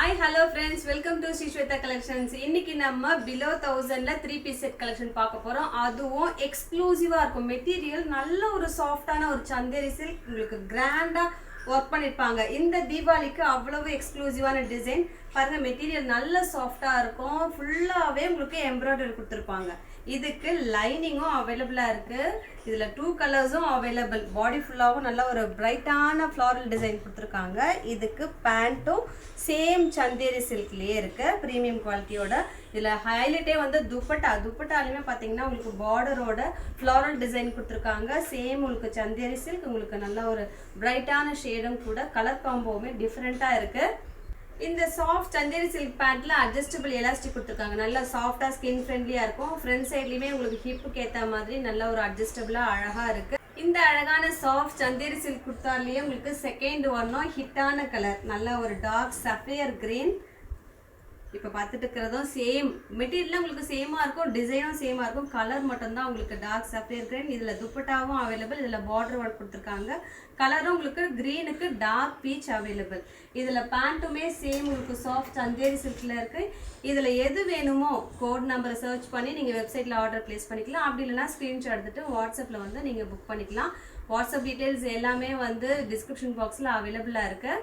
Hi, hello friends. Welcome to Sri Shweta Collections. இன்னைக்கு நம்ம below 1000ல 3 piece set collection பார்க்க போறோம். அதுவும் எக்ஸ்க்ளூசிவா இருக்கும். மெட்டீரியல் நல்ல ஒரு சாஃப்ட்டான ஒரு சந்தேரி சில்க் உங்களுக்கு கிராண்டா ஒர்க் பண்ணிருப்பாங்க. இந்த தீபாவளிக்கு அவ்வளவு எக்ஸ்க்ளூசிவான டிசைன் பாருங்க. மெட்டீரியல் நல்ல சாஃப்ட்டா இருக்கும். ஃபுல்லாவே உங்களுக்கு எம்ப்ராய்டரி கொடுத்திருப்பாங்க. இதுக்கு லைனிங்கும் அவைலபிளா இருக்கு. இதுல 2 கலர்ஸும் அவைலபிள். பாடி ஃபுல்லாவும் நல்ல ஒரு பிரைட்டான ஃப்ளாரல் டிசைன் கொடுத்திருக்காங்க. இதுக்கு பேண்ட்டும் சேம் சந்தேரி சில்க்லயே இருக்கு, பிரீமியம் குவாலிட்டியோட. இதுல ஹைலைட்டே வந்து துப்பட்டாலுமே பாத்தீங்கன்னா உங்களுக்கு பார்டரோட ஃப்ளாரல் டிசைன் கொடுத்திருக்காங்க. சேம் உங்களுக்கு சந்தேரி சில்க், உங்களுக்கு நல்ல ஒரு பிரைட்டான ஷேடும் கூட. கலர் காம்போவுமே டிஃப்ரெண்டா இருக்கு. இந்த சாஃப்ட் சந்தேரி சில்க் பேண்ட்ல அட்ஜஸ்டபிள் எலாஸ்டிக் கொடுத்துருக்காங்க. நல்லா சாஃப்டா ஸ்கின் ஃப்ரெண்ட்லியா இருக்கும். ஃப்ரண்ட் சைட்லயுமே உங்களுக்கு ஹிப்புக்கு ஏற்ற மாதிரி நல்ல ஒரு அட்ஜஸ்டபிளா அழகா இருக்கு. இந்த அழகான சாஃப்ட் சந்தேரி சில்க் குர்த்தாலேயே உங்களுக்கு செகண்ட் ஒன்னும் ஹிட்டான கலர், நல்ல ஒரு டார்க் சஃபியர் கிரீன். இப்போ பார்த்துட்டு இருக்கிறதும் சேம் மெட்டீரியல் உங்களுக்கு சேமா இருக்கும், டிசைனும் சேமா இருக்கும். கலர் மட்டும்தான் உங்களுக்கு டார்க் சஃபியர் கிரீன். இதில் துப்பட்டாவும் அவைலபிள். இதில் பார்டர் ஒர்க் கொடுத்துருக்காங்க. கலரும் உங்களுக்கு க்ரீனுக்கு டார்க் பீச் அவைலபிள். இதில் பேண்ட்டுமே சேம் உங்களுக்கு சாஃப்ட் சந்தேரி சில்கில் இருக்குது. இதில் எது வேணுமோ கோட் நம்பரை சர்ச் பண்ணி நீங்கள் வெப்சைட்டில் ஆர்டர் ப்ளேஸ் பண்ணிக்கலாம். அப்படி இல்லைனா ஸ்க்ரீன்ஷாட் எடுத்துகிட்டு வாட்ஸ்அப்பில் வந்து நீங்கள் புக் பண்ணிக்கலாம். வாட்ஸ்அப் டீட்டெயில்ஸ் எல்லாமே வந்து டிஸ்கிரிப்ஷன் பாக்ஸில் அவைலபிளாக இருக்குது.